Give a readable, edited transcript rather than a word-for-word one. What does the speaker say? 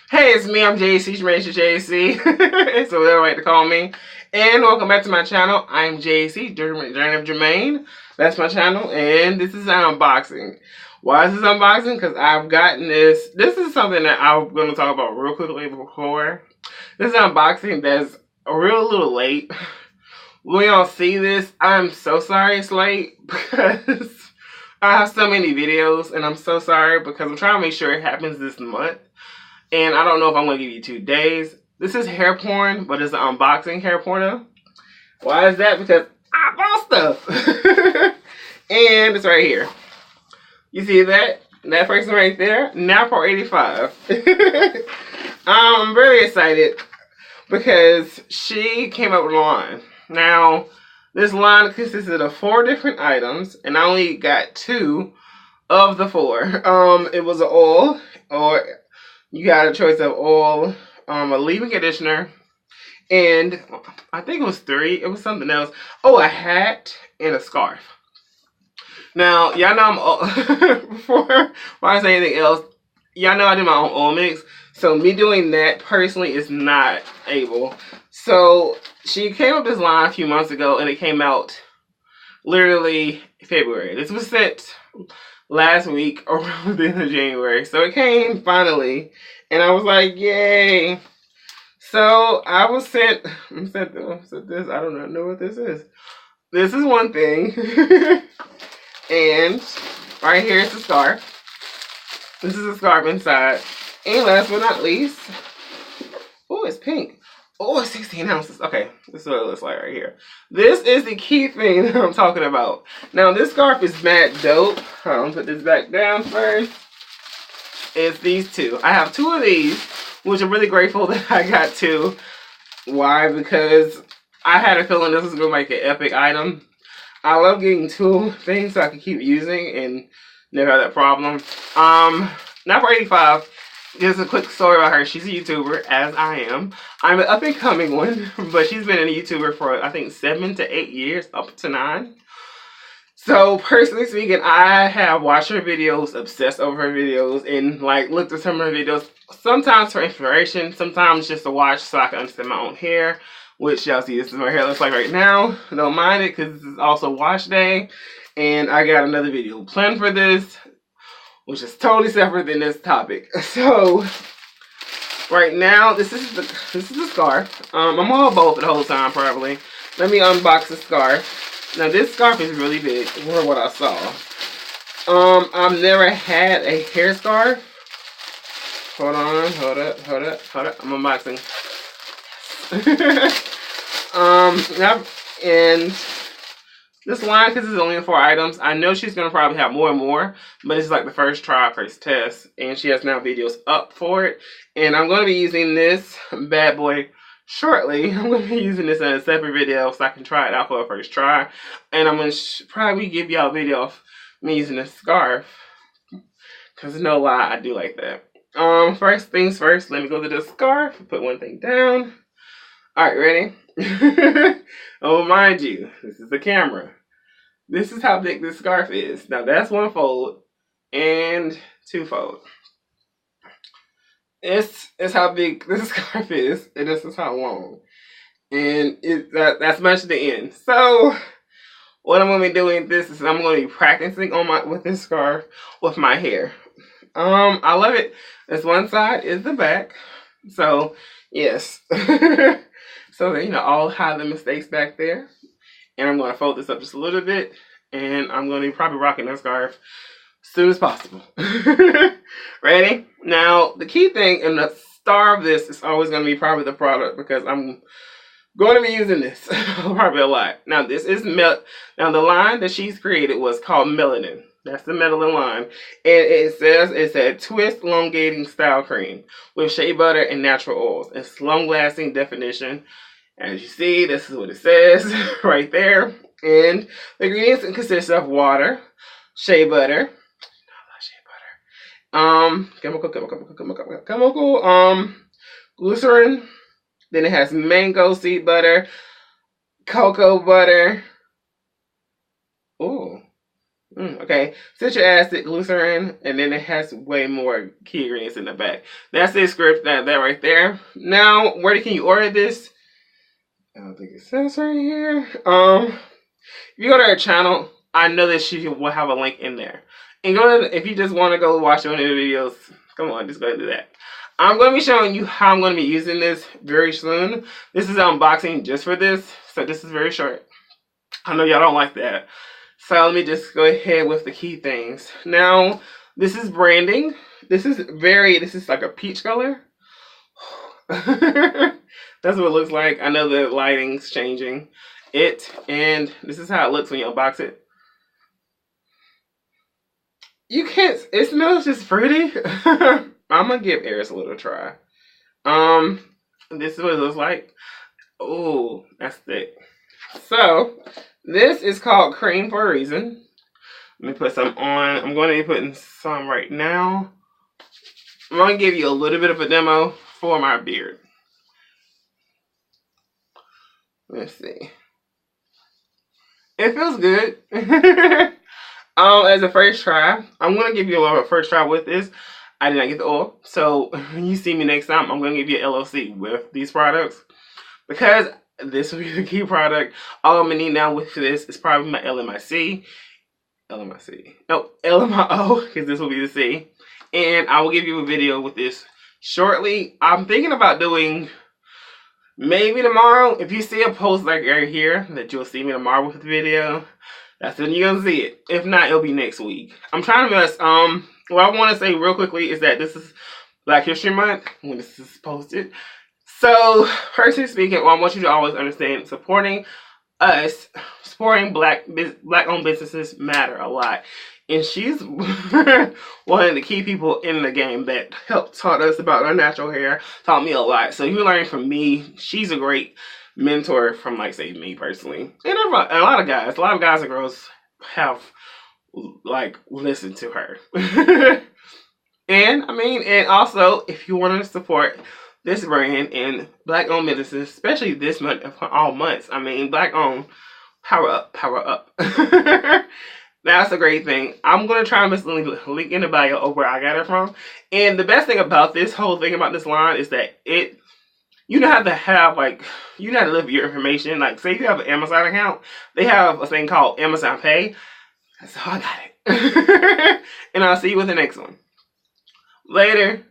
Hey, it's me. I'm JC, Jermaine, JC. So whatever you like to call me. And welcome back to my channel. I'm JC, Journey of Jermaine. That's my channel, and this is an unboxing. Why is this unboxing? Because I've gotten this. This is something that I'm going to talk about real quickly before. This is an unboxing that's a little late. When y'all see this, I'm so sorry it's late because I have so many videos, and I'm so sorry because I'm trying to make sure it happens this month. And I don't know if I'm going to give you 2 days. This is hair porn, but it's an unboxing hair porno. Why is that? Because I bought stuff. And it's right here. You see that? That person right there? Naptural85. I'm really excited because she came up with a line. Now, this line consisted of 4 different items, and I only got 2 of the 4. It was an oil, or you got a choice of oil, a leave-in conditioner, and I think it was 3. It was something else. Oh, a hat and a scarf. Now, y'all know before I say anything else, y'all know I do my own oil mix. So me doing that personally is not able. So she came up with this line a few months ago, and it came out literally February. This was sent last week around the end of January. So it came finally, and I was like, yay. So I was sent this. I don't know what this is. This is one thing. And right here is the scarf. This is a scarf inside. And last but not least, oh, it's pink. Oh, it's 16 ounces. Okay, this is what it looks like right here. This is the key thing that I'm talking about. Now, this scarf is mad dope. I'll put this back down first. It's these 2. I have 2 of these, which I'm really grateful that I got 2. Why? Because I had a feeling this was going to make an epic item. I love getting 2 things so I can keep using and never have that problem. Naptural85, just a quick story about her. She's a YouTuber, as I am. I'm an up-and-coming one, but she's been a YouTuber for, I think, 7 to 8 years, up to 9. So, personally speaking, I have watched her videos, obsessed over her videos, and, like, looked at some of her videos, sometimes for inspiration, sometimes just to watch so I can understand my own hair. Which y'all see, this is what my hair looks like right now. Don't mind it because this is also wash day. And I got another video planned for this, which is totally separate than this topic. So right now, this is the scarf. I'm gonna both the whole time probably. Let me unbox the scarf. Now this scarf is really big for what I saw. I've never had a hair scarf. Hold on, hold up. I'm unboxing. And this line, because it's only 4 items, I know she's gonna probably have more and more, but it's like the first try, first test, and she has now videos up for it. And I'm gonna be using this bad boy shortly. I'm gonna be using this in a separate video so I can try it out for a first try. And I'm gonna probably give y'all a video of me using this scarf, because no lie, I do like that. First things first, let me go to the scarf, put one thing down. Alright, ready? Oh, mind you, this is the camera. This is how big this scarf is. Now, that's 1 fold and 2 fold. This is how big this scarf is, and this is how long. And that's much to the end. So, what I'm going to be doing this is I'm going to be practicing with this scarf with my hair. I love it. This one side is the back. So, yes. So that, you know, I'll hide the mistakes back there. And I'm going to fold this up just a little bit. And I'm going to be probably rocking that scarf as soon as possible. Ready? Now, the key thing and the star of this is always going to be probably the product, because I'm going to be using this probably a lot. Now, this is Now, the line that she's created was called Melanin. That's the Melanin line. And it says it's a twist elongating style cream with shea butter and natural oils. It's long-lasting definition. As you see, this is what it says right there. And the ingredients consist of water, shea butter, glycerin. Then it has mango seed butter, cocoa butter. Ooh. Okay, citric acid, glycerin, and then it has way more key ingredients in the back. That's the script, that right there. Now, where can you order this? I don't think it says right here. If you go to her channel, I know that she will have a link in there. And go to, if you just want to go watch one of the videos, come on, just go do that. I'm going to be showing you how I'm going to be using this very soon. This is an unboxing just for this, so this is very short. I know y'all don't like that. So let me just go ahead with the key things. Now, this is branding. This is like a peach color. That's what it looks like. I know the lighting's changing and this is how it looks when you unbox it. You can't, it smells just pretty. I'm gonna give Eris a little try. This is what it looks like. Oh, that's thick. So, this is called cream for a reason. Let me put some on. I'm going to be putting some right now. I'm going to give you a little bit of a demo for my beard. Let's see. It feels good. As a first try, I'm going to give you a first try with this. I did not get the oil. So, when you see me next time, I'm going to give you an LOC with these products. Because this will be the key product. All I'm going to need now with this is probably my LMIO, because this will be the C. And I will give you a video with this shortly. I'm thinking about doing maybe tomorrow. If you see a post like right here, that you'll see me tomorrow with the video, that's when you're going to see it. If not, it'll be next week. I'm trying to mess, what I want to say real quickly is that this is Black History Month when this is posted. So, personally speaking, I want you to always understand supporting us, supporting black-owned businesses matter a lot. And she's one of the key people in the game that taught us about our natural hair, taught me a lot. So, you're learning from me. She's a great mentor from, like, say, me personally. And a lot of guys and girls have, like, listened to her. And, I mean, and also, if you want to support this brand and black-owned businesses, especially this month, all months. I mean, black-owned, power up, power up. That's a great thing. I'm going to try and link in the bio of where I got it from. And the best thing about this whole thing about this line is that you don't have to have, like, you don't have to live your information. Like, say if you have an Amazon account, they have a thing called Amazon Pay. That's how I got it. And I'll see you with the next one. Later.